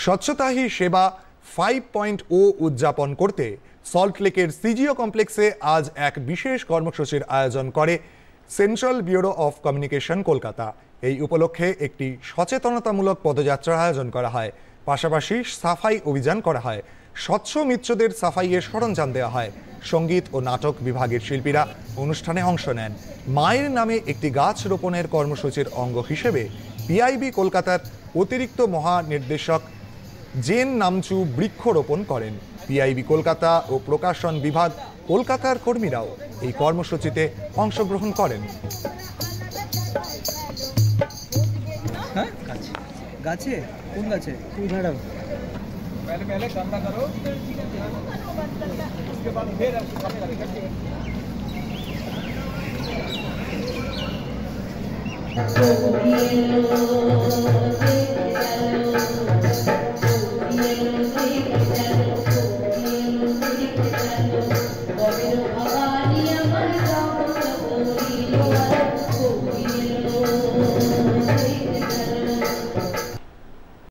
স্বচ্ছতা হি সেবা 5.0 উদযাপন করতে সল্টলেকের সিজিও কমপ্লেক্সে আজ এক বিশেষ কর্মসূচির আয়োজন করে central bureau of communication Kolkata. এই উপলক্ষে একটি সচেতনতামূলক পদযাত্রার আয়োজন করা হয়, পাশাপাশি সাফাই অভিযান করা হয়। স্বচ্ছ মিত্রদের সাফাইয়ের সরঞ্জাম দেওয়া হয়। সঙ্গীত ও নাটক বিভাগের শিল্পীরা অনুষ্ঠানে অংশ নেন। মায়ের নামে একটি গাছ রোপণের কর্মসূচির অঙ্গ হিসেবে পিআইবি কলকাতার অতিরিক্ত মহানির্দেশক জেন নামচু বৃক্ষরোপণ করেন। পিআইবি কলকাতা ও প্রকাশন বিভাগ কলকাতার কর্মীরাও এই কর্মসূচিতে অংশগ্রহণ করেন। গাছে কোন গাছে তুই ম্যাডাম पहले गंदा करो उसके बाद फिर भवानी अमर